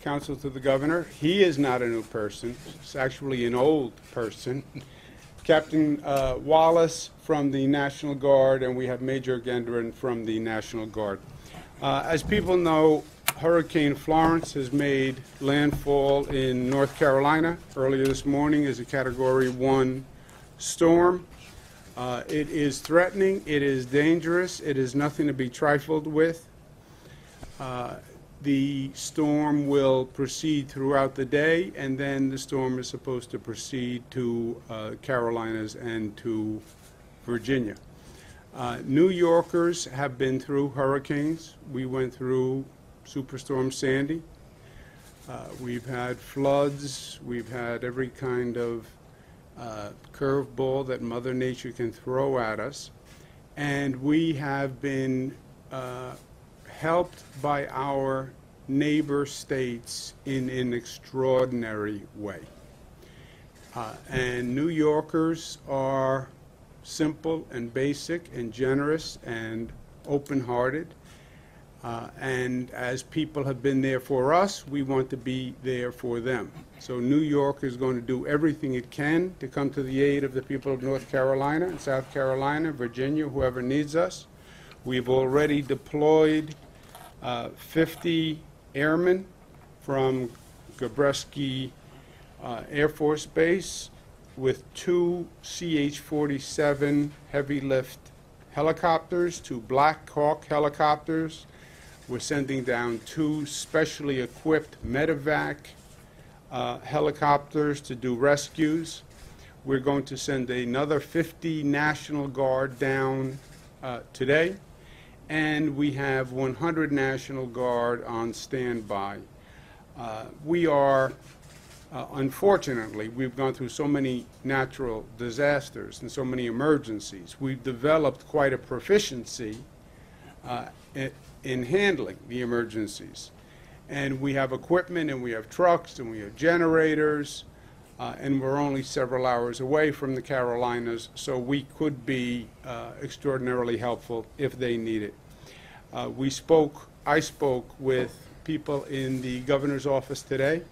counsel to the governor. He is not a new person. It's actually an old person. Captain Wallace from the National Guard, and we have Major Gendron from the National Guard. As people know, Hurricane Florence has made landfall in North Carolina earlier this morning as a Category 1 storm. It is threatening, it is dangerous, it is nothing to be trifled with. The storm will proceed throughout the day, and then the storm is supposed to proceed to Carolinas and to Virginia. New Yorkers have been through hurricanes. We went through Superstorm Sandy. We've had floods. We've had every kind of curveball that Mother Nature can throw at us. And we have been helped by our neighbor states in an extraordinary way. And New Yorkers are simple and basic and generous and open-hearted. And as people have been there for us, we want to be there for them. So New York is going to do everything it can to come to the aid of the people of North Carolina and South Carolina, Virginia, whoever needs us. We've already deployed 50 airmen from Gabreski Air Force Base with 2 CH-47 heavy lift helicopters, 2 Black Hawk helicopters. We're sending down 2 specially equipped medevac helicopters to do rescues. We're going to send another 50 National Guard down today, and we have 100 National Guard on standby. We are unfortunately, we've gone through so many natural disasters and so many emergencies. We've developed quite a proficiency in handling the emergencies. And we have equipment, and we have trucks, and we have generators, and we're only several hours away from the Carolinas, so we could be extraordinarily helpful if they need it. I spoke with people in the governor's office today,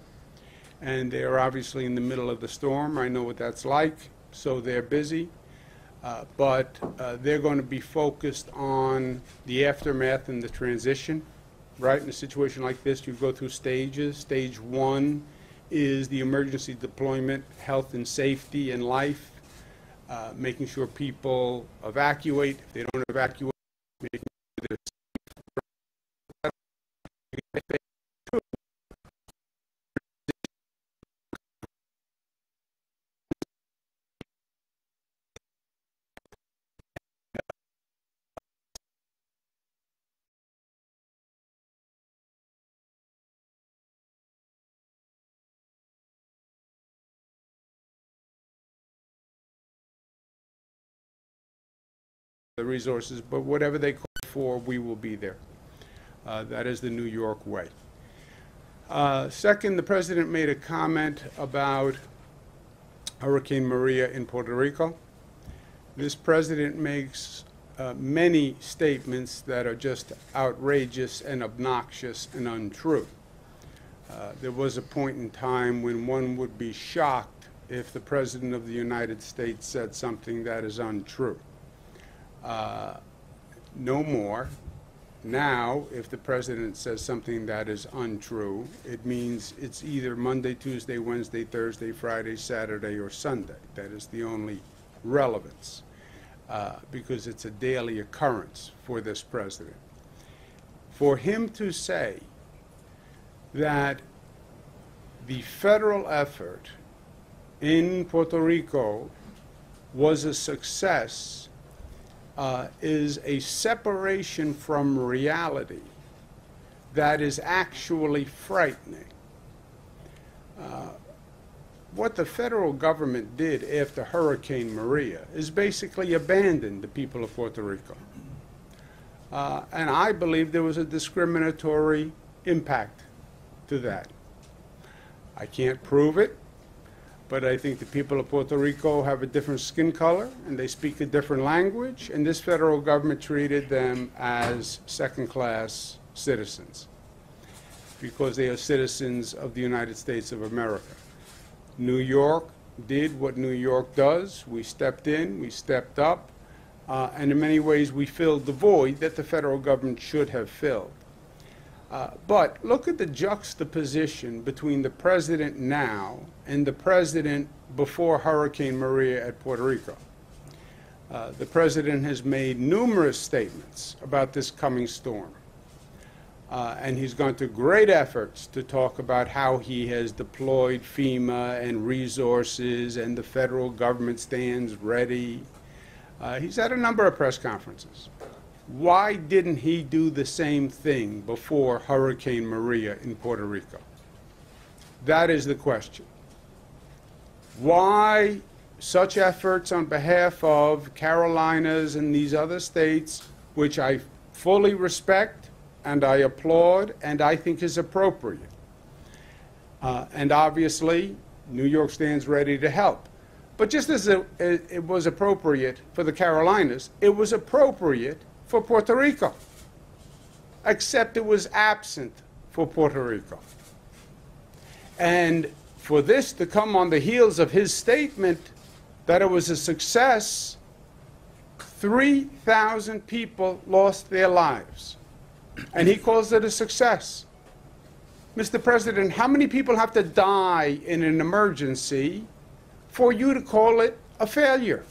and they are obviously in the middle of the storm. I know what that's like, so they're busy. But they're going to be focused on the aftermath and the transition, right? In a situation like this, you go through stages. Stage 1 is the emergency deployment, health and safety and life, making sure people evacuate. If they don't evacuate, making sure they're safe. The resources, but whatever they call for, we will be there. That is the New York way. Second, the president made a comment about Hurricane Maria in Puerto Rico. This president makes many statements that are just outrageous and obnoxious and untrue. There was a point in time when one would be shocked if the President of the United States said something that is untrue. No more. Now, if the president says something that is untrue, it means it's either Monday, Tuesday, Wednesday, Thursday, Friday, Saturday, or Sunday. That is the only relevance, because it's a daily occurrence for this president. For him to say that the federal effort in Puerto Rico was a success is a separation from reality that is actually frightening. What the federal government did after Hurricane Maria is basically abandon the people of Puerto Rico. And I believe there was a discriminatory impact to that. I can't prove it, but I think the people of Puerto Rico have a different skin color and they speak a different language, and this federal government treated them as second-class citizens. because they are citizens of the United States of America. New York did what New York does. We stepped in, we stepped up, and in many ways we filled the void that the federal government should have filled. But look at the juxtaposition between the president now and the president before Hurricane Maria at Puerto Rico. The president has made numerous statements about this coming storm. And he's gone to great efforts to talk about how he has deployed FEMA and resources and the federal government stands ready. He's had a number of press conferences. Why didn't he do the same thing before Hurricane Maria in Puerto Rico? That is the question. Why such efforts on behalf of Carolinas and these other states, which I fully respect and I applaud and I think is appropriate? And obviously, New York stands ready to help. But just as it was appropriate for the Carolinas, it was appropriate for Puerto Rico, except it was absent for Puerto Rico. And for this to come on the heels of his statement that it was a success, 3,000 people lost their lives. And he calls it a success. Mr. President, how many people have to die in an emergency for you to call it a failure?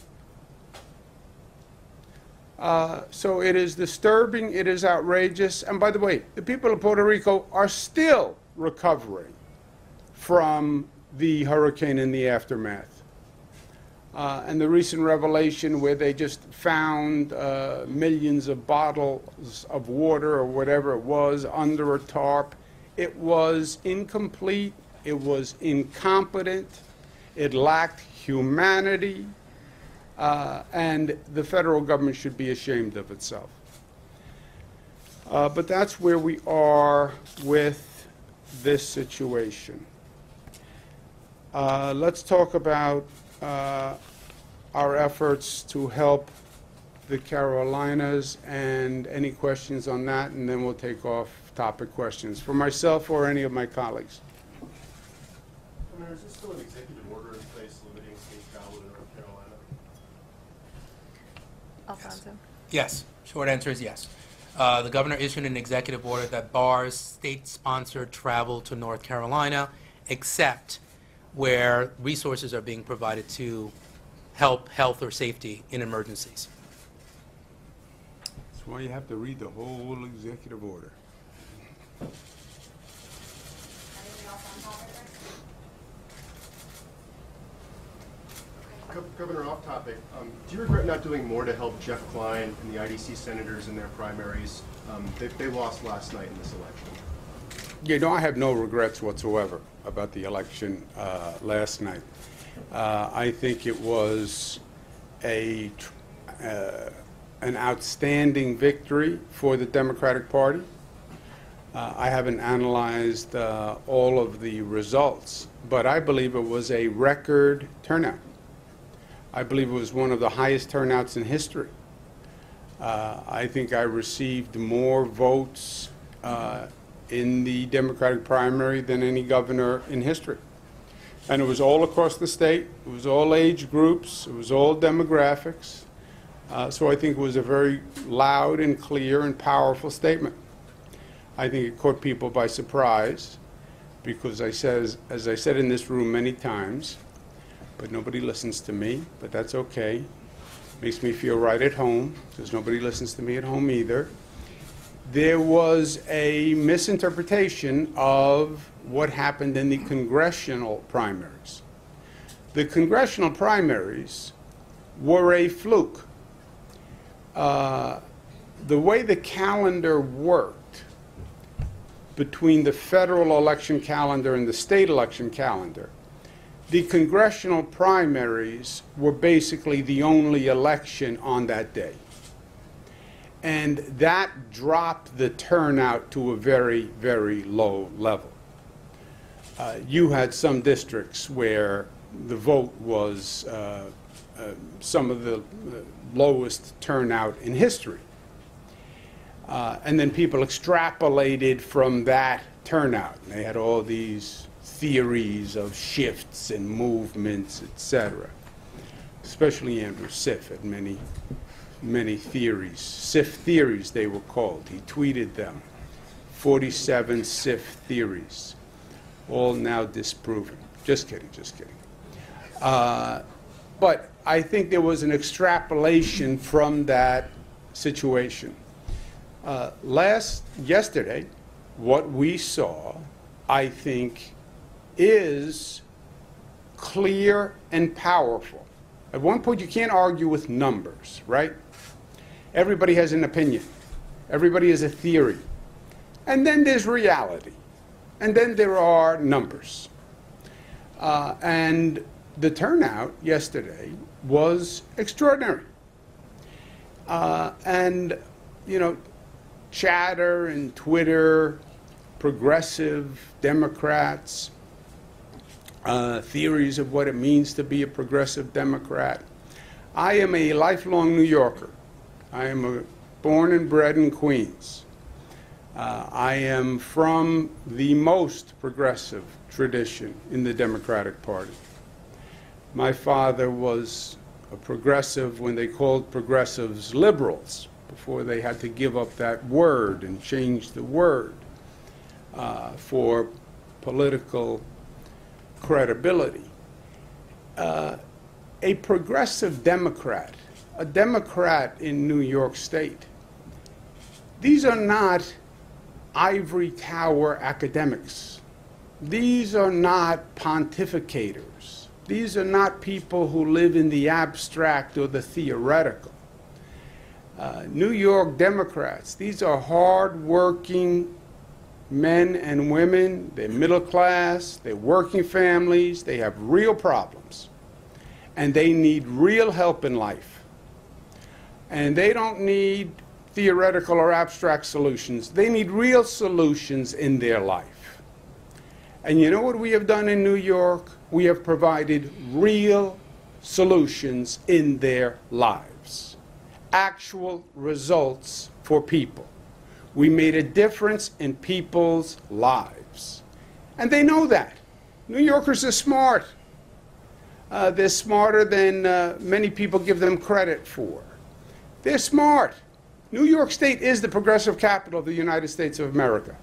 So it is disturbing, it is outrageous, and by the way, the people of Puerto Rico are still recovering from the hurricane and the aftermath. And the recent revelation where they just found millions of bottles of water or whatever it was under a tarp, it was incomplete, it was incompetent, it lacked humanity, and the federal government should be ashamed of itself. But that's where we are with this situation. Let's talk about our efforts to help the Carolinas and any questions on that, and then we'll take off-topic questions for myself or any of my colleagues. Governor, is there still an executive order in place limiting state travel to North Carolina? Alfonso? Yes. Short answer is yes. The governor issued an executive order that bars state-sponsored travel to North Carolina, except where resources are being provided to help health or safety in emergencies. That's why you have to read the whole executive order. Governor, off topic, do you regret not doing more to help Jeff Klein and the IDC senators in their primaries? They lost last night in this election. You know, I have no regrets whatsoever about the election last night. I think it was an outstanding victory for the Democratic Party. I haven't analyzed all of the results, but I believe it was a record turnout. I believe it was one of the highest turnouts in history. I think I received more votes in the Democratic primary than any governor in history. And it was all across the state. It was all age groups. It was all demographics. So I think it was a very loud and clear and powerful statement. I think it caught people by surprise because as I said in this room many times, but nobody listens to me, but that's okay. Makes me feel right at home because nobody listens to me at home either. There was a misinterpretation of what happened in the congressional primaries. The congressional primaries were a fluke. The way the calendar worked between the federal election calendar and the state election calendar, the congressional primaries were basically the only election on that day. And that dropped the turnout to a very, very low level. You had some districts where the vote was some of the lowest turnout in history. And then people extrapolated from that turnout. And they had all these theories of shifts and movements, etc. Especially Andrew Sif had many theories. Sif theories, they were called. He tweeted them. 47 Sif theories, all now disproven. Just kidding, just kidding. But I think there was an extrapolation from that situation. Yesterday, what we saw, I think, is clear and powerful. At one point, you can't argue with numbers, right? Everybody has an opinion. Everybody has a theory. And then there's reality. And then there are numbers. And the turnout yesterday was extraordinary. And, you know, chatter and Twitter, progressive Democrats, theories of what it means to be a progressive Democrat. I am a lifelong New Yorker. I am born and bred in Queens. I am from the most progressive tradition in the Democratic Party. My father was a progressive when they called progressives liberals, before they had to give up that word and change the word for political credibility. A progressive Democrat, a Democrat in New York State, these are not ivory tower academics. These are not pontificators. These are not people who live in the abstract or the theoretical. New York Democrats, these are hard-working men and women. They're middle class, they're working families, they have real problems, and they need real help in life. And they don't need theoretical or abstract solutions. They need real solutions in their life. And you know what we have done in New York? We have provided real solutions in their lives. Actual results for people. We made a difference in people's lives. And they know that. New Yorkers are smart. They're smarter than many people give them credit for. They're smart. New York State is the progressive capital of the United States of America.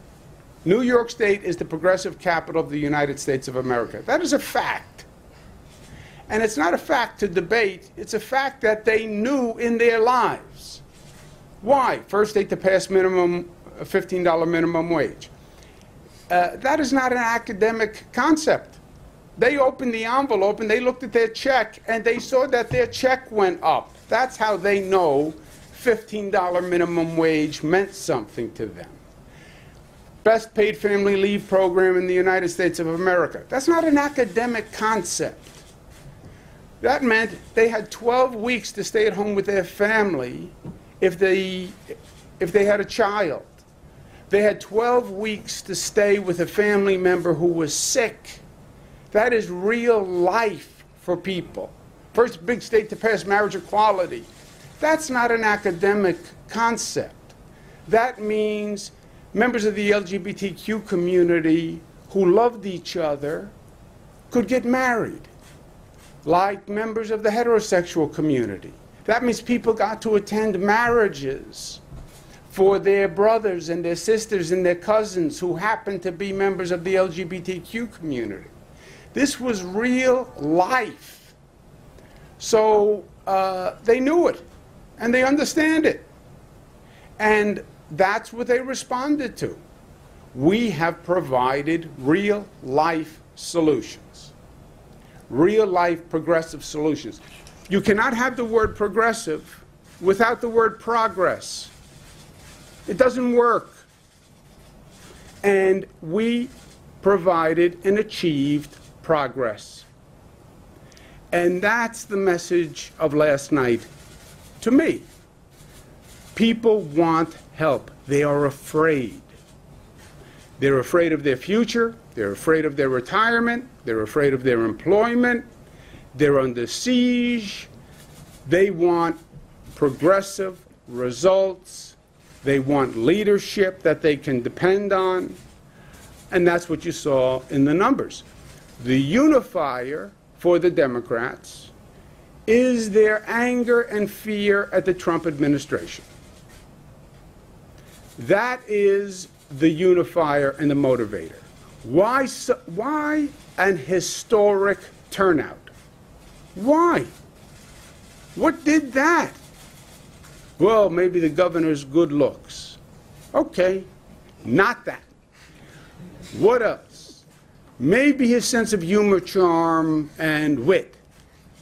New York State is the progressive capital of the United States of America. That is a fact. And it's not a fact to debate. It's a fact that they knew in their lives. Why? First state to pass $15 minimum wage. That is not an academic concept. They opened the envelope and they looked at their check and they saw that their check went up. That's how they know $15 minimum wage meant something to them. Best paid family leave program in the United States of America. That's not an academic concept. That meant they had 12 weeks to stay at home with their family if they had a child. They had 12 weeks to stay with a family member who was sick. That is real life for people. First big state to pass marriage equality. That's not an academic concept. That means members of the LGBTQ community who loved each other could get married, like members of the heterosexual community. That means people got to attend marriages for their brothers and their sisters and their cousins who happened to be members of the LGBTQ community. This was real life. So they knew it, and they understand it. And that's what they responded to. We have provided real life solutions. Real life progressive solutions. You cannot have the word progressive without the word progress. It doesn't work. And we provided and achieved progress. And that's the message of last night to me. People want help. They are afraid. They're afraid of their future. They're afraid of their retirement. They're afraid of their employment. They're under siege. They want progressive results. They want leadership that they can depend on. And that's what you saw in the numbers. The unifier for the Democrats is their anger and fear at the Trump administration. That is the unifier and the motivator. Why an historic turnout? Why? What did that? Well, maybe the governor's good looks. Okay, not that. What else? Maybe his sense of humor, charm, and wit.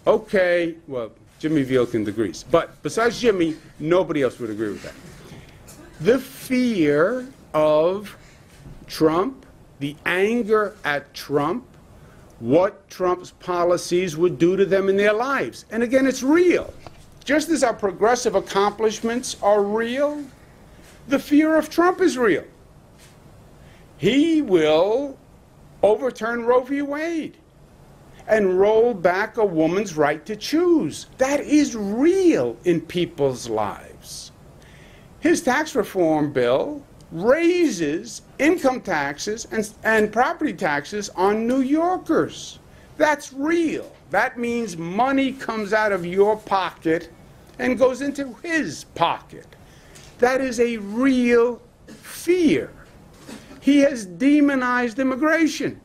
Okay, well, Jimmy Vielkin agrees. But besides Jimmy, nobody else would agree with that. The fear of Trump, the anger at Trump, what Trump's policies would do to them in their lives. And again, it's real. Just as our progressive accomplishments are real, the fear of Trump is real. He will overturn Roe v. Wade and roll back a woman's right to choose. That is real in people's lives. His tax reform bill raises income taxes and property taxes on New Yorkers. That's real. That means money comes out of your pocket and goes into his pocket. That is a real fear. He has demonized immigration.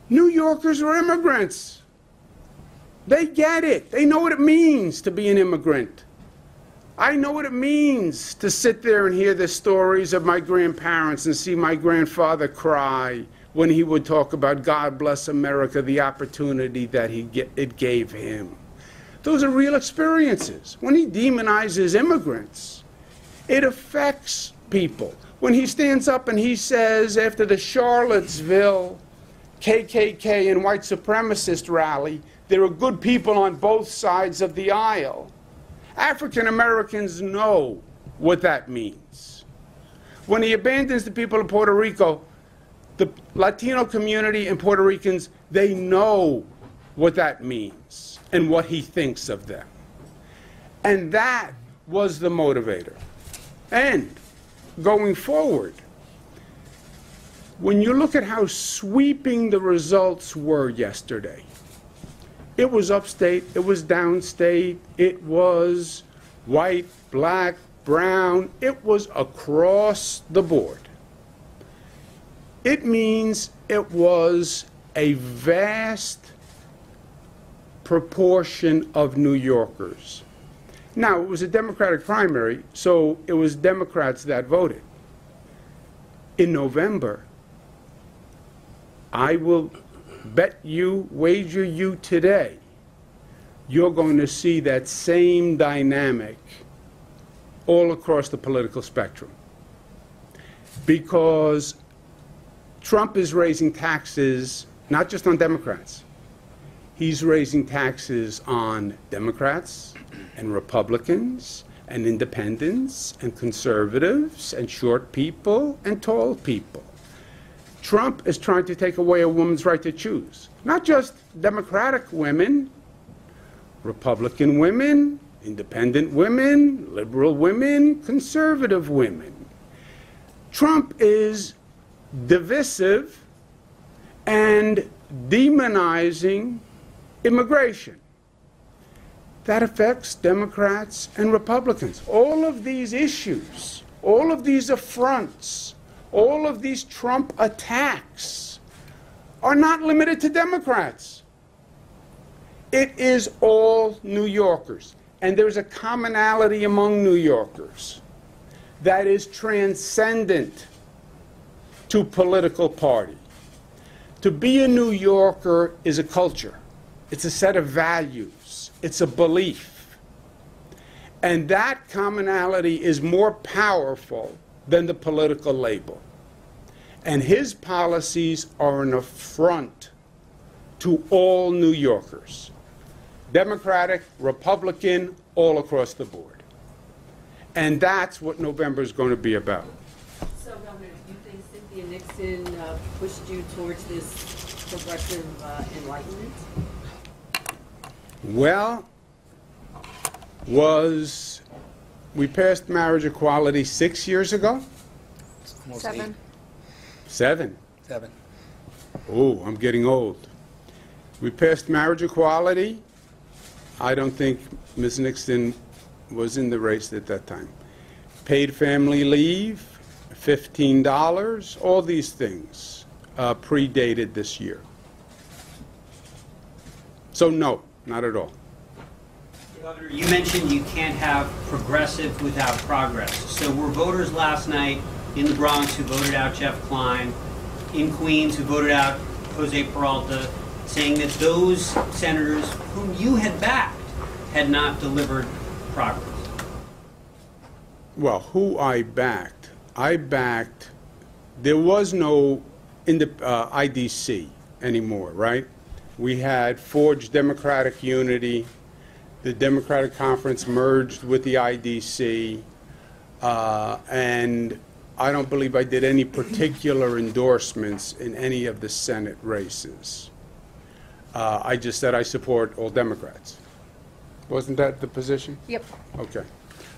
New Yorkers are immigrants. They get it. They know what it means to be an immigrant. I know what it means to sit there and hear the stories of my grandparents and see my grandfather cry when he would talk about God bless America, the opportunity that it gave him. Those are real experiences. When he demonizes immigrants, it affects people. When he stands up and he says after the Charlottesville KKK and white supremacist rally, there are good people on both sides of the aisle. African Americans know what that means. When he abandons the people of Puerto Rico, the Latino community and Puerto Ricans, they know what that means and what he thinks of them. And that was the motivator. And going forward, when you look at how sweeping the results were yesterday, it was upstate, it was downstate, it was white, black, brown, it was across the board. It means it was a vast proportion of New Yorkers. Now, it was a Democratic primary, so it was Democrats that voted. In November, I will wager you today, you're going to see that same dynamic all across the political spectrum. Because Trump is raising taxes, not just on Democrats. He's raising taxes on Democrats and Republicans and independents and conservatives and short people and tall people. Trump is trying to take away a woman's right to choose. Not just Democratic women, Republican women, independent women, liberal women, conservative women. Trump is divisive and demonizing immigration. That affects Democrats and Republicans. All of these issues, all of these affronts, all of these Trump attacks are not limited to Democrats. It is all New Yorkers. And there's a commonality among New Yorkers that is transcendent to political party. To be a New Yorker is a culture. It's a set of values. It's a belief. And that commonality is more powerful than the political label. And his policies are an affront to all New Yorkers. Democratic, Republican, all across the board. And that's what November is going to be about. So, Governor, do you think Cynthia Nixon pushed you towards this progressive enlightenment? Well, we passed marriage equality 6 years ago? Almost 7. 7. 7. Oh, I'm getting old. We passed marriage equality. I don't think Ms. Nixon was in the race at that time. Paid family leave, $15, all these things predated this year. So no, not at all. Governor, you mentioned you can't have progressive without progress. So were voters last night in the Bronx who voted out Jeff Klein, in Queens who voted out Jose Peralta, saying that those senators whom you had backed had not delivered progress? Well, who I backed? There was no IDC anymore, right? We had forged Democratic unity. The Democratic Conference merged with the IDC, and I don't believe I did any particular endorsements in any of the Senate races. I just said I support all Democrats. Wasn't that the position? Yep. Okay.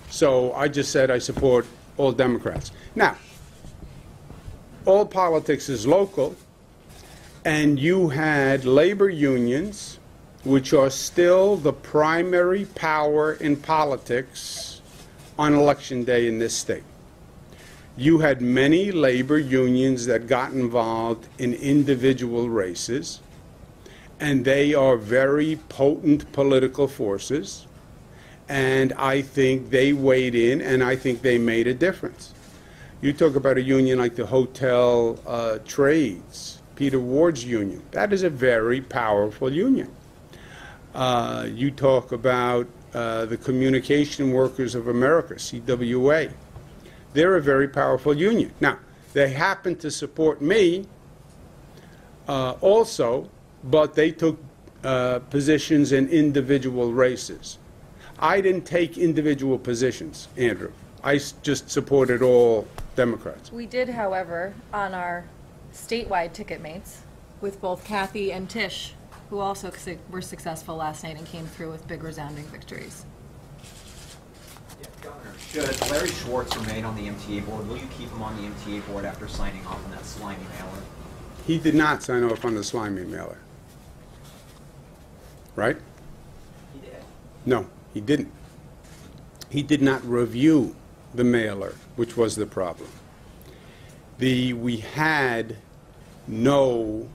So I just said I support all Democrats. Now, all politics is local, and you had labor unions, which are still the primary power in politics on Election Day in this state. You had many labor unions that got involved in individual races, and they are very potent political forces, and I think they weighed in, and I think they made a difference. You talk about a union like the hotel trades, Peter Ward's union. That is a very powerful union. You talk about the Communication Workers of America, CWA. They're a very powerful union. Now, they happen to support me also, but they took positions in individual races. I didn't take individual positions, Andrew. I just supported all Democrats. We did, however, on our statewide ticket mates with both Kathy and Tish, who also were successful last night and came through with big resounding victories. Yeah, Governor, should Larry Schwartz remain on the MTA board? Will you keep him on the MTA board after signing off on that slimy mailer? He did not sign off on the slimy mailer. Right? He did. No, he didn't. He did not review the mailer, which was the problem. We had no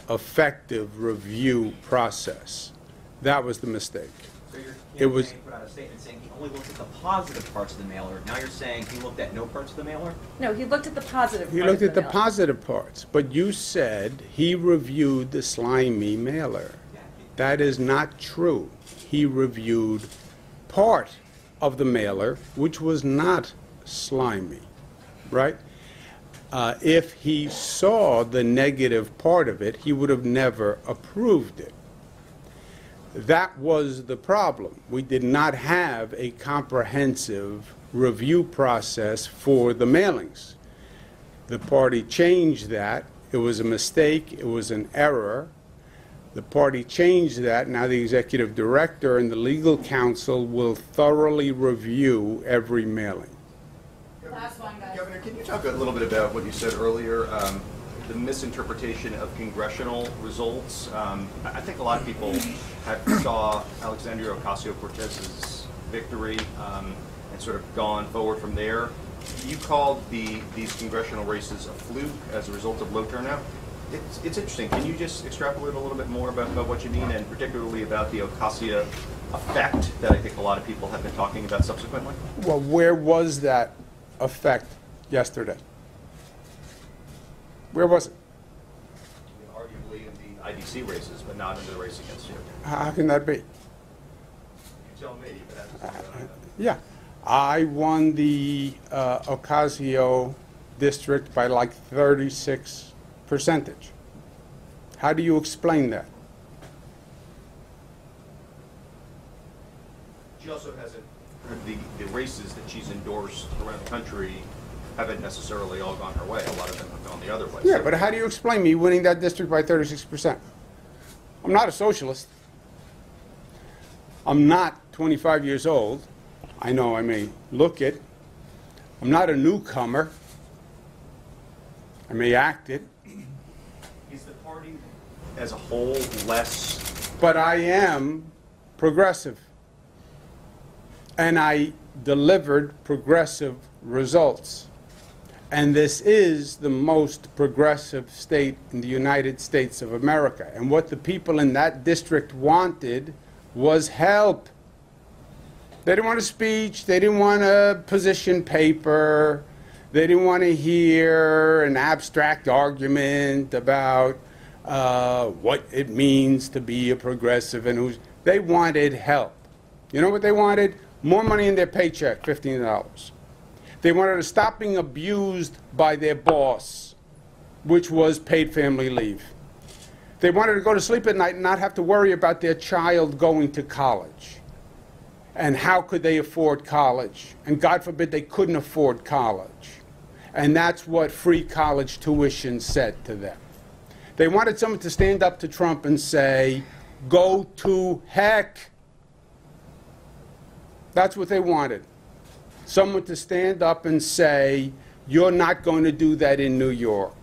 effective review process. That was the mistake. So It was- put out a statement saying he only looked at the positive parts of the mailer. Now you're saying he looked at no parts of the mailer? No, he looked at the positive He part looked of at the mail. positive parts, but you said he reviewed the slimy mailer. Yeah. That is not true. He reviewed part of the mailer, which was not slimy, right? If he saw the negative part of it, he would have never approved it. That was the problem. We did not have a comprehensive review process for the mailings. The party changed that. It was a mistake. It was an error. The party changed that. Now the executive director and the legal counsel will thoroughly review every mailing. Last one, guys. Governor, can you talk a little bit about what you said earlier, the misinterpretation of congressional results? I think a lot of people saw Alexandria Ocasio-Cortez's victory and sort of gone forward from there. You called these congressional races a fluke as a result of low turnout. It's interesting. Can you just extrapolate a little bit more about what you mean, and particularly about the Ocasio effect that I think a lot of people have been talking about subsequently? Well, where was that effect yesterday? Where was it? Arguably in the IDC races, but not in the race against you. How can that be? You tell me. But Yeah, I won the Ocasio district by like 36%. How do you explain that? she also hasn't, the races that she's endorsed around the country haven't necessarily all gone her way. A lot of them have gone the other way. Yeah, but how do you explain me winning that district by 36%? I'm not a socialist. I'm not 25 years old. I know I may look it. I'm not a newcomer. I may act it, Is the party as a whole less? but I am progressive. And I delivered progressive results. And this is the most progressive state in the United States of America. And what the people in that district wanted was help. They didn't want a speech. They didn't want a position paper. They didn't want to hear an abstract argument about what it means to be a progressive and who's. They wanted help. You know what they wanted? More money in their paycheck, $15. They wanted to stop being abused by their boss, which was paid family leave. They wanted to go to sleep at night and not have to worry about their child going to college. And how could they afford college? And God forbid they couldn't afford college. And that's what free college tuition said to them. They wanted someone to stand up to Trump and say, go to heck. That's what they wanted. Someone to stand up and say, you're not going to do that in New York.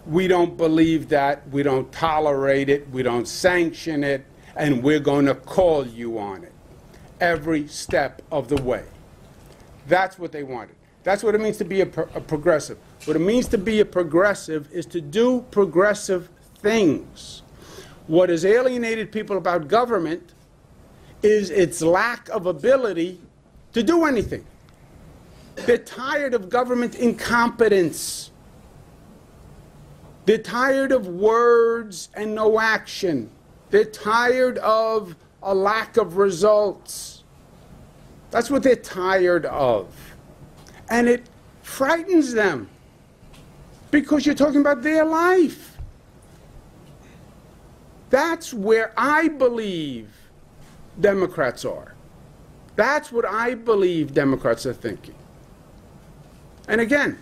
We don't believe that. We don't tolerate it. We don't sanction it. And we're going to call you on it every step of the way. That's what they wanted. That's what it means to be a progressive. What it means to be a progressive is to do progressive things. What has alienated people about government is its lack of ability to do anything. They're tired of government incompetence. They're tired of words and no action. They're tired of a lack of results. That's what they're tired of. And it frightens them because you're talking about their life. That's where I believe Democrats are. That's what I believe Democrats are thinking. And again,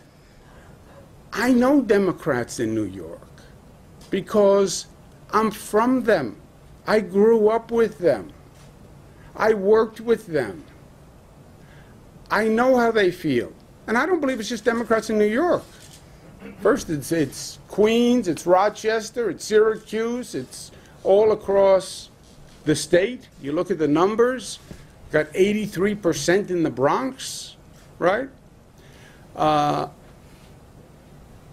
I know Democrats in New York because I'm from them. I grew up with them. I worked with them. I know how they feel. And I don't believe it's just Democrats in New York. First, it's Queens, it's Rochester, it's Syracuse, it's all across the state. You look at the numbers, got 83% in the Bronx, right? And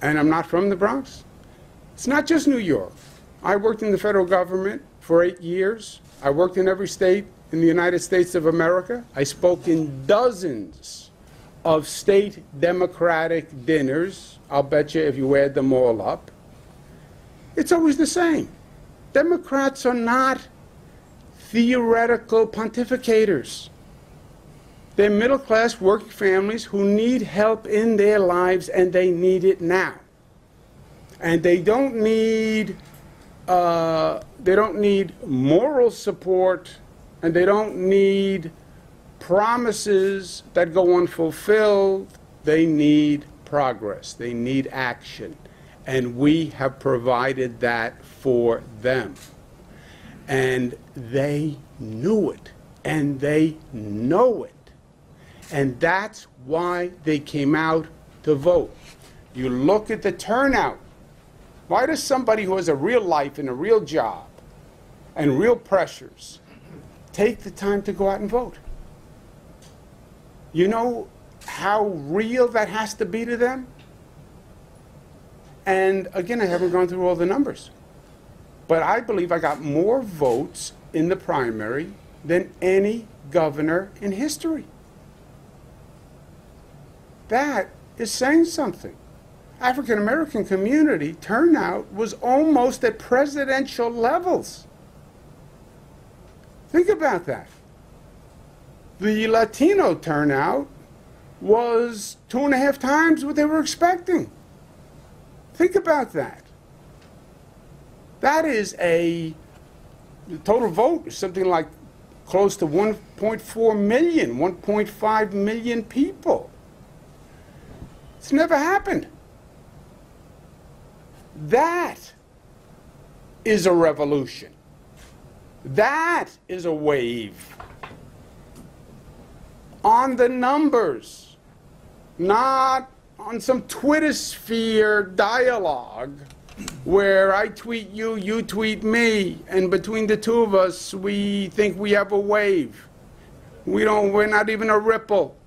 I'm not from the Bronx. It's not just New York. I worked in the federal government for 8 years. I worked in every state in the United States of America. I spoke in dozens of state Democratic dinners. I'll bet you if you add them all up. It's always the same. Democrats are not theoretical pontificators. They're middle-class working families who need help in their lives, and they need it now. And they don't need moral support, and they don't need promises that go unfulfilled. They need progress. They need action. And we have provided that for them. And they knew it, and they know it. And that's why they came out to vote. You look at the turnout. Why does somebody who has a real life and a real job and real pressures take the time to go out and vote? You know how real that has to be to them? And again, I haven't gone through all the numbers. But I believe I got more votes in the primary than any governor in history. That is saying something. African American community turnout was almost at presidential levels. Think about that. The Latino turnout was 2.5 times what they were expecting. Think about that. That is the total vote is something like close to 1.4 million, 1.5 million people. It's never happened. That is a revolution. That is a wave. On the numbers, not on some Twitter sphere dialogue where I tweet you, you tweet me, and between the two of us, we think we have a wave. We're not even a ripple.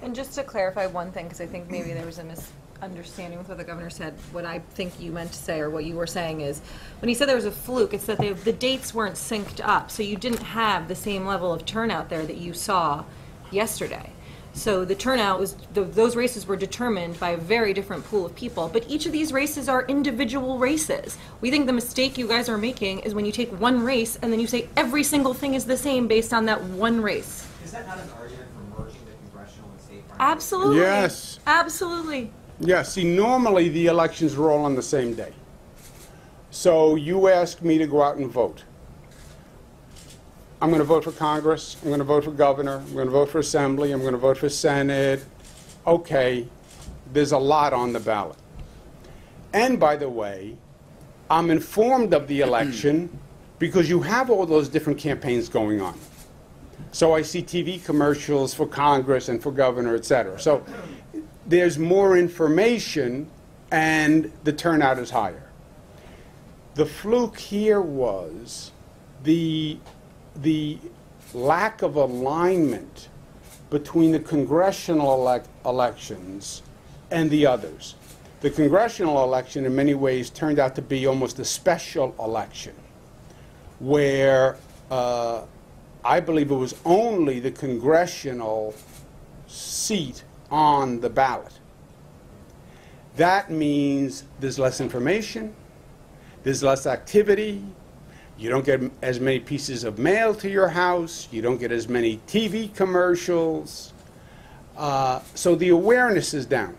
And just to clarify one thing, because I think maybe there was a misunderstanding with what the governor said, what I think you meant to say, or what you were saying is, when he said there was a fluke, it's that the dates weren't synced up, so you didn't have the same level of turnout there that you saw yesterday. So the turnout was, those races were determined by a very different pool of people, but each of these races are individual races. We think the mistake you guys are making is when you take one race and then you say every single thing is the same based on that one race. Is that not an argument for merging the congressional and state primaries? Absolutely. Yes. Absolutely. Yeah, see, normally the elections are all on the same day. So you ask me to go out and vote. I'm going to vote for Congress, I'm going to vote for governor, I'm going to vote for assembly, I'm going to vote for Senate. Okay, there's a lot on the ballot. And by the way, I'm informed of the election because you have all those different campaigns going on. So I see TV commercials for Congress and for governor, et cetera. So there's more information and the turnout is higher. The fluke here was the lack of alignment between the congressional elections and the others. The congressional election in many ways turned out to be almost a special election where I believe it was only the congressional seat on the ballot. That means there's less information, there's less activity, you don't get as many pieces of mail to your house, you don't get as many TV commercials, so the awareness is down.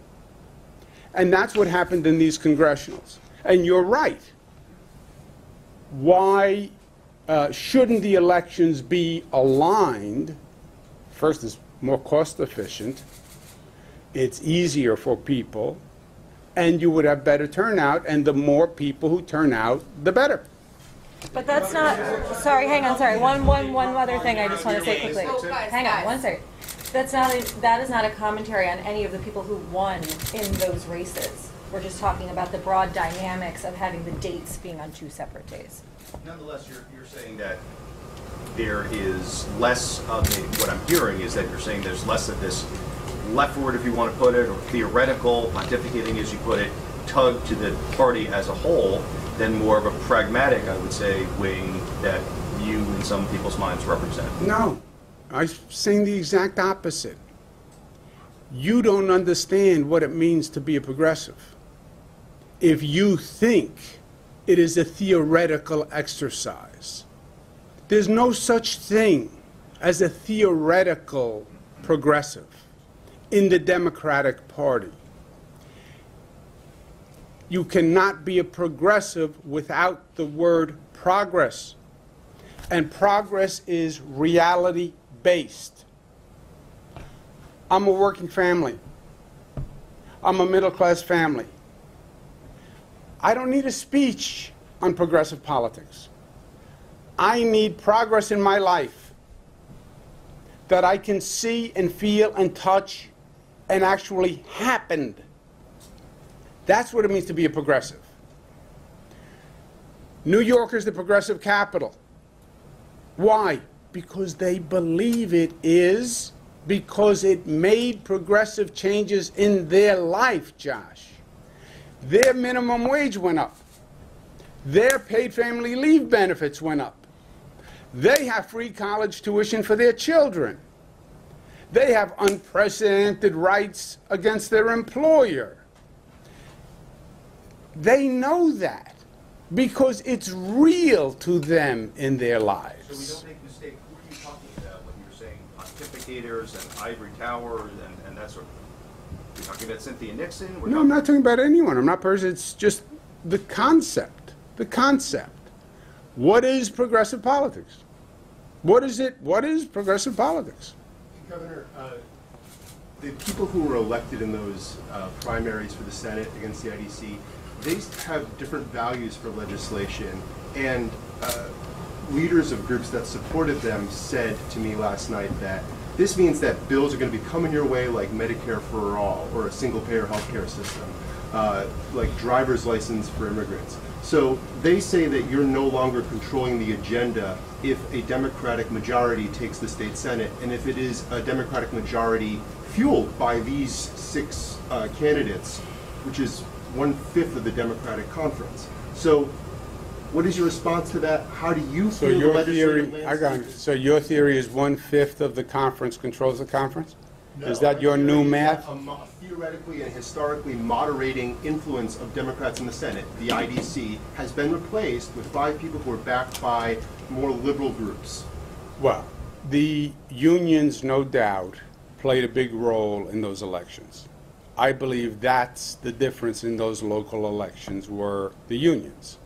And that's what happened in these congressionals. And you're right. Why shouldn't the elections be aligned? First, it's more cost efficient, it's easier for people, and you would have better turnout, and the more people who turn out, the better. But that's not, sorry, hang on, sorry. One other thing I just want to say quickly. Hang on, one second. That is not a commentary on any of the people who won in those races. We're just talking about the broad dynamics of having the dates being on two separate days. Nonetheless, you're saying that there is less of what I'm hearing is that you're saying there's less of this leftward, if you want to put it, or theoretical, pontificating as you put it, tug to the party as a whole, than more of a pragmatic, I would say, wing that you, in some people's minds, represent. No, I'm saying the exact opposite. You don't understand what it means to be a progressive if you think it is a theoretical exercise. There's no such thing as a theoretical progressive in the Democratic Party. You cannot be a progressive without the word progress. And progress is reality-based. I'm a working family. I'm a middle-class family. I don't need a speech on progressive politics. I need progress in my life that I can see and feel and touch and actually happened. That's what it means to be a progressive. New York is the progressive capital. Why? Because they believe it is, because it made progressive changes in their life, Josh. Their minimum wage went up. Their paid family leave benefits went up. They have free college tuition for their children. They have unprecedented rights against their employer. They know that because it's real to them in their lives. So we don't make mistakes. Who are you talking about when you're saying pontificators and ivory towers and that sort of thing? You're talking about Cynthia Nixon? No, I'm not talking about anyone. I'm not person. It's just the concept. The concept. What is progressive politics? What is it? What is progressive politics? Governor, the people who were elected in those primaries for the Senate against the IDC, they have different values for legislation, and leaders of groups that supported them said to me last night that This means that bills are going to be coming your way like Medicare for all or a single-payer healthcare system, like driver's license for immigrants. So they say that you're no longer controlling the agenda if a Democratic majority takes the state Senate, and if it is a Democratic majority fueled by these 6 candidates, which is 1/5 of the Democratic conference. So what is your response to that? How do you So feel the your legislative theory, landscape I got it. is? So your theory is 1/5 of the conference controls the conference? No, Is that your my new theory is math? that a theoretically and historically moderating influence of Democrats in the Senate, the IDC, has been replaced with 5 people who are backed by more liberal groups. Well, the unions, no doubt, played a big role in those elections. I believe that's the difference in those local elections were the unions.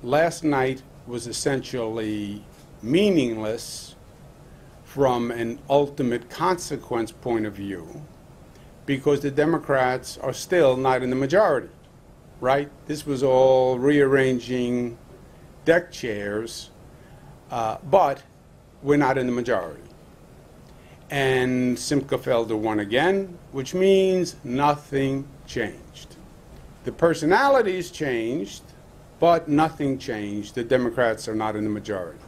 Last night was essentially meaningless from an ultimate consequence point of view because the Democrats are still not in the majority, right? This was all rearranging deck chairs, but we're not in the majority. And Simca Felder won again, which means nothing changed. The personalities changed, but nothing changed. The Democrats are not in the majority.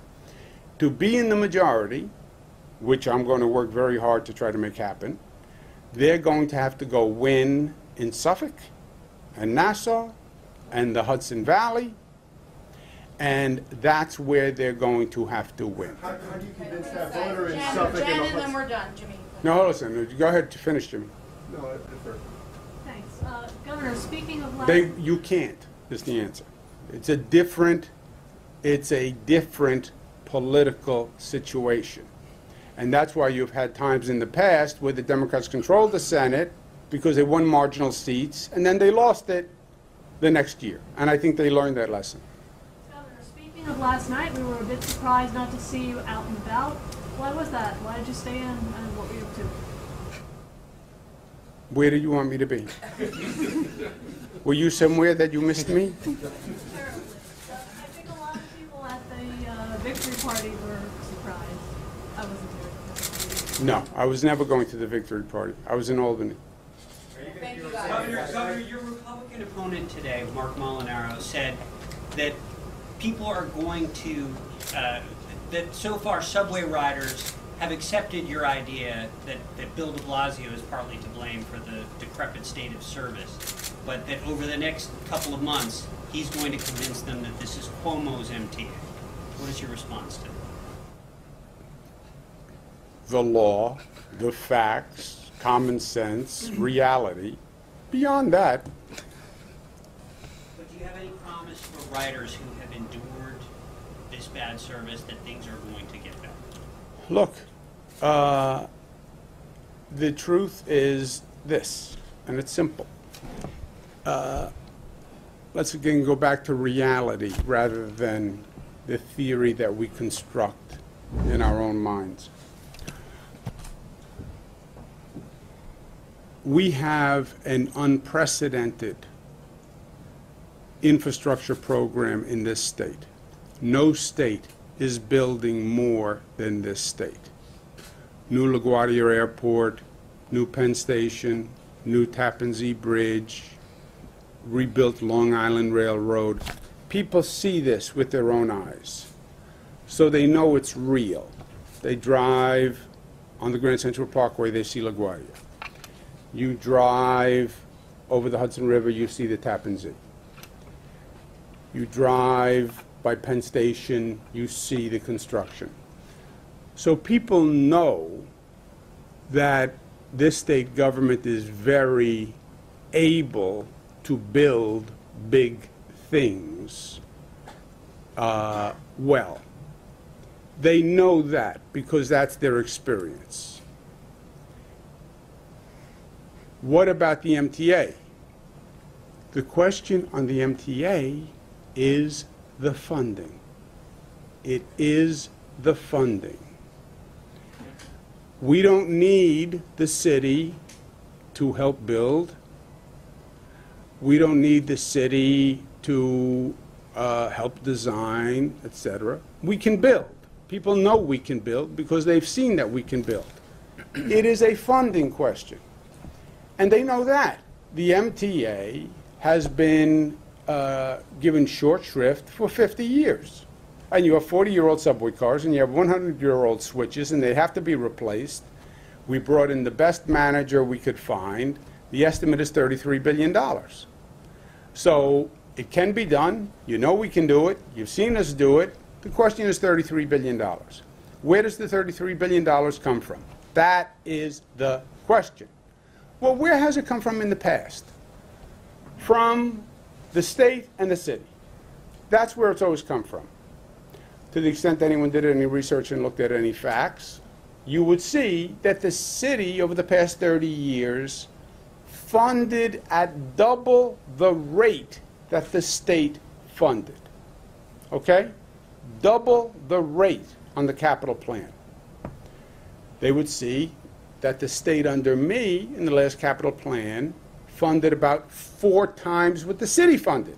To be in the majority, which I'm going to work very hard to try to make happen, they're going to have to go win in Suffolk and Nassau and the Hudson Valley, and that's where they're going to have to win. How do you convince that voter in Suffolk Jen, and and then we're done, Jimmy. No, listen, go ahead to finish, Jimmy. No, I defer. Thanks. Governor, speaking of last... You can't, is the answer. It's a different political situation. And that's why you've had times in the past where the Democrats controlled the Senate because they won marginal seats, and then they lost it the next year. And I think they learned that lesson. Governor, speaking of last night, we were a bit surprised not to see you out and about. Why was that? Why did you stay in, and what were you up to? Where do you want me to be? Were you somewhere that you missed me? I think a lot of people at the victory party were surprised. I wasn't there. No, I was never going to the victory party. I was in Albany. Governor, your Republican opponent today, Mark Molinaro, said that people are going to, that so far subway riders have accepted your idea that Bill de Blasio is partly to blame for the decrepit state of service, but that over the next couple of months, he's going to convince them that this is Cuomo's MTA. What is your response to that? The law, the facts, common sense, reality. Beyond that, But do you have any promise for riders who have endured this bad service that things are going to get better? look, the truth is this, and it's simple. Let's again go back to reality rather than the theory that we construct in our own minds. We have an unprecedented infrastructure program in this state. No state is building more than this state. New LaGuardia Airport, new Penn Station, new Tappan Zee Bridge, rebuilt Long Island Railroad. People see this with their own eyes, so they know it's real. They drive on the Grand Central Parkway, they see LaGuardia. You drive over the Hudson River, you see the Tappan Zee. You drive by Penn Station, you see the construction. So people know that this state government is very able to build big things well. They know that because that's their experience. What about the MTA? The question on the MTA is the funding. It is the funding. We don't need the city to help build. We don't need the city to help design, etc. We can build. People know we can build because they've seen that we can build. It is a funding question. And they know that. The MTA has been given short shrift for 50 years. And you have 40-year-old subway cars and you have 100-year-old switches and they have to be replaced. We brought in the best manager we could find. The estimate is $33 billion. So it can be done. You know we can do it. You've seen us do it. The question is $33 billion. Where does the $33 billion come from? That is the question. Well, where has it come from in the past? From the state and the city. That's where it's always come from. To the extent anyone did any research and looked at any facts, you would see that the city over the past 30 years funded at double the rate that the state funded. Okay? Double the rate on the capital plan. They would see that the state under me in the last capital plan funded about 4 times what the city funded.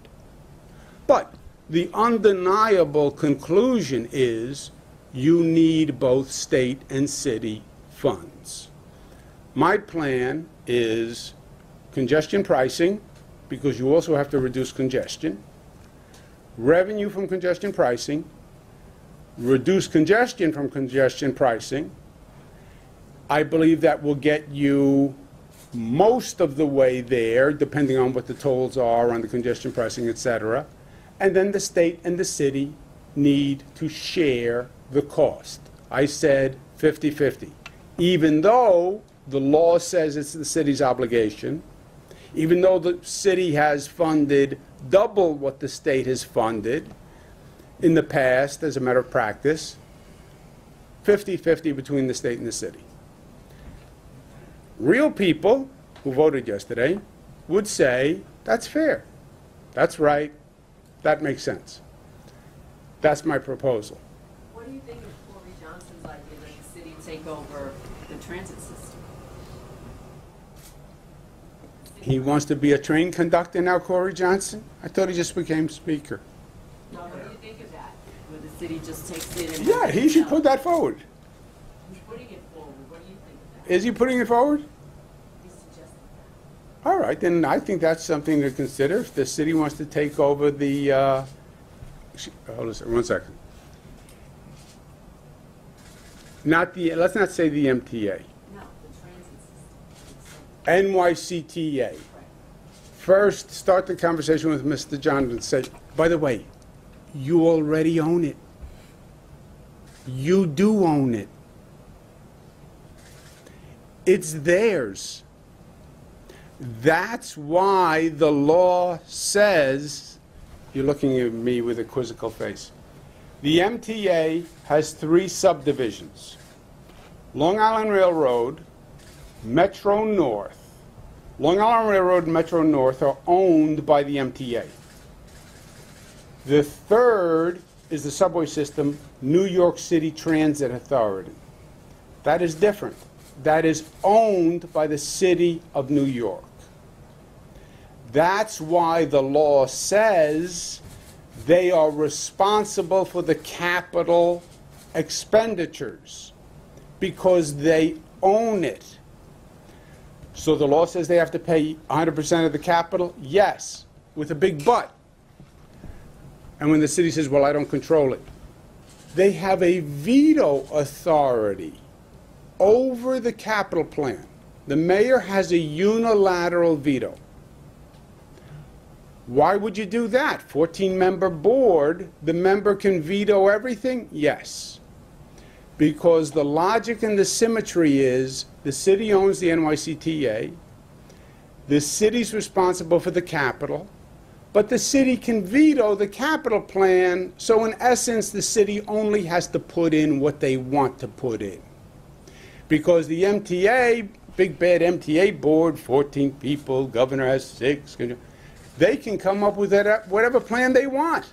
But the undeniable conclusion is you need both state and city funds. My plan is congestion pricing, because you also have to reduce congestion, revenue from congestion pricing, reduce congestion from congestion pricing. I believe that will get you most of the way there, depending on what the tolls are on the congestion pricing, etc. And then the state and the city need to share the cost. I said 50-50. Even though the law says it's the city's obligation, even though the city has funded double what the state has funded in the past as a matter of practice, 50-50 between the state and the city. Real people who voted yesterday would say, that's fair, that's right, that makes sense. That's my proposal. What do you think of Corey Johnson's idea that the city take over the transit system? He wants to be a train conductor now, Corey Johnson? I thought he just became speaker. No, what do you think of that? Where the city just takes it and... Yeah, he should put that forward. He's putting it forward. What do you think of that? Is he putting it forward? He's suggesting All right, then I think that's something to consider. If the city wants to take over the, hold on 1 second. Let's not say the MTA. that. No, the transit system. NYCTA. First, start the conversation with Mr. Johnson and say, by the way, you already own it. You do own it. It's theirs. That's why the law says, you're looking at me with a quizzical face. The MTA has 3 subdivisions. Long Island Railroad, Metro North. Long Island Railroad and Metro North are owned by the MTA. The third is the subway system, New York City Transit Authority. That is different. That is owned by the city of New York. That's why the law says they are responsible for the capital expenditures because they own it. So the law says they have to pay 100% of the capital? Yes, with a big but. And when the city says, well, I don't control it, they have a veto authority over the capital plan. The mayor has a unilateral veto. Why would you do that? 14-member board, the member can veto everything? Yes. Because the logic and the symmetry is the city owns the NYCTA, the city's responsible for the capital, but the city can veto the capital plan, so in essence the city only has to put in what they want to put in. Because the MTA, big bad MTA board, 14 people, governor has 6, they can come up with whatever plan they want.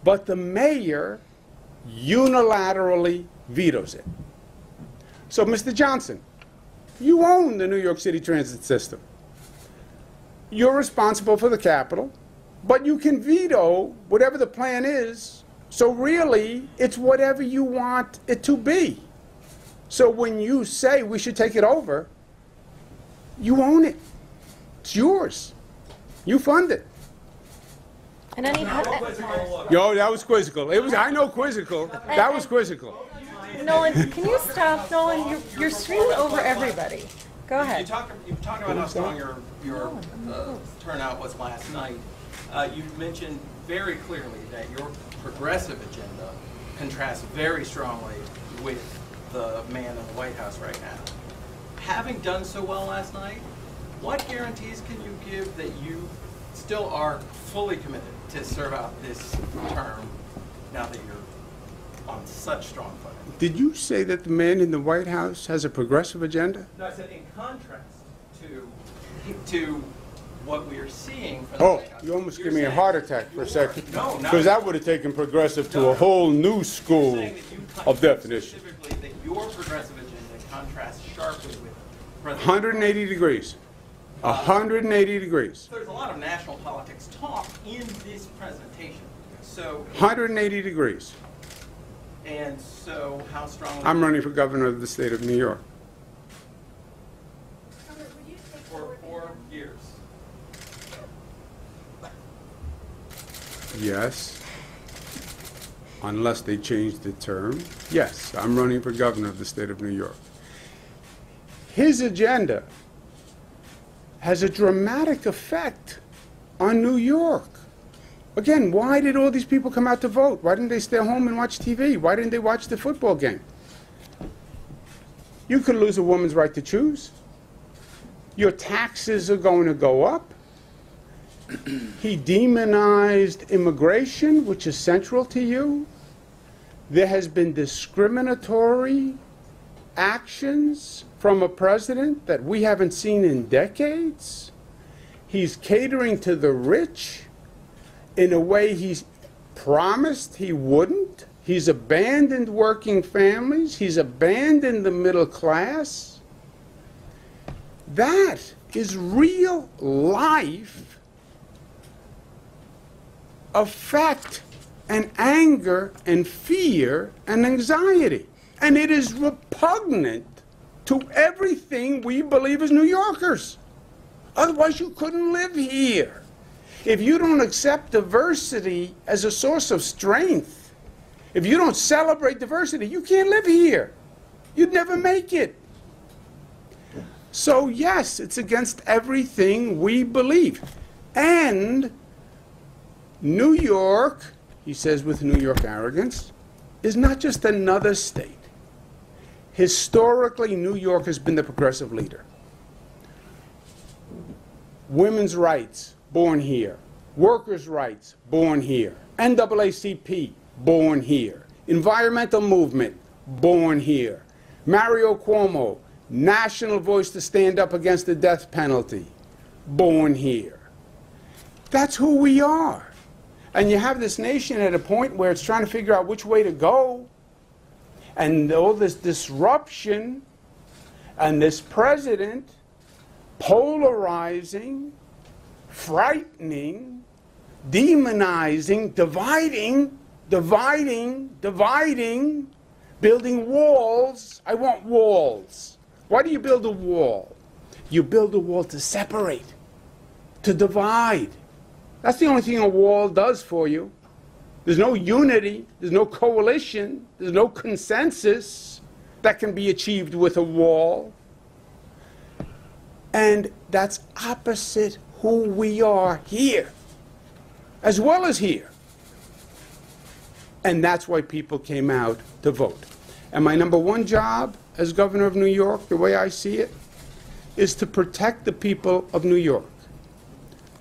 But the mayor unilaterally vetoes it. So, Mr. Johnson, you own the New York City transit system. You're responsible for the capital, but you can veto whatever the plan is So really, it's whatever you want it to be. So when you say we should take it over, you own it. It's yours. You fund it. And any, Yo, that was quizzical. It was, I know quizzical. That was quizzical. Nolan, can you stop? Nolan, you're screaming over everybody. Go You ahead. talked about how strong your turnout was last night. You mentioned very clearly that your progressive agenda contrasts very strongly with the man in the White House right now. Having done so well last night, what guarantees can you give that you still are fully committed to serve out this term now that you're on such strong footing? Did you say that the man in the White House has a progressive agenda? No, I said in contrast to what we are seeing from the Oh, White House. you almost You're gave me a saying heart that attack for a you second. are- No, Because that would have taken progressive to a whole new school of definition. Specifically, that your progressive agenda contrasts sharply with President. 180 degrees. 180 degrees. There's a lot of national politics talk in this presentation. So, 180 degrees. and so how strongly? I'm running for governor of the state of New York. For 4 years. Yes. Unless they change the term. Yes, I'm running for governor of the state of New York. His agenda has a dramatic effect on New York. Again, why did all these people come out to vote? Why didn't they stay home and watch TV? Why didn't they watch the football game? You could lose a woman's right to choose. Your taxes are going to go up. He demonized immigration, which is central to you. There has been discriminatory actions from a president that we haven't seen in decades. He's catering to the rich in a way he's promised he wouldn't. He's abandoned working families. He's abandoned the middle class. That is real life effect and anger and fear and anxiety. And it is repugnant to everything we believe as New Yorkers. Otherwise, you couldn't live here. If you don't accept diversity as a source of strength, if you don't celebrate diversity, you can't live here. You'd never make it. So yes, it's against everything we believe. And New York, he says with New York arrogance, is not just another state. Historically, New York has been the progressive leader. Women's rights, born here. Workers' rights, born here. NAACP, born here. Environmental movement, born here. Mario Cuomo, national voice to stand up against the death penalty, born here. That's who we are. And you have this nation at a point where it's trying to figure out which way to go. And all this disruption and this president polarizing, frightening, demonizing, dividing, building walls. I want walls. Why do you build a wall? You build a wall to separate, to divide. That's the only thing a wall does for you. There's no unity, there's no coalition, there's no consensus that can be achieved with a wall. And that's opposite who we are here, as well as here. And that's why people came out to vote. And my number one job as governor of New York, the way I see it, is to protect the people of New York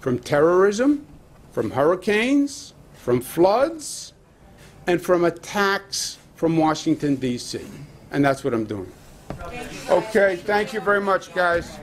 from terrorism, from hurricanes, from floods, and from attacks from Washington, D.C. And that's what I'm doing. Okay, thank you very much, guys.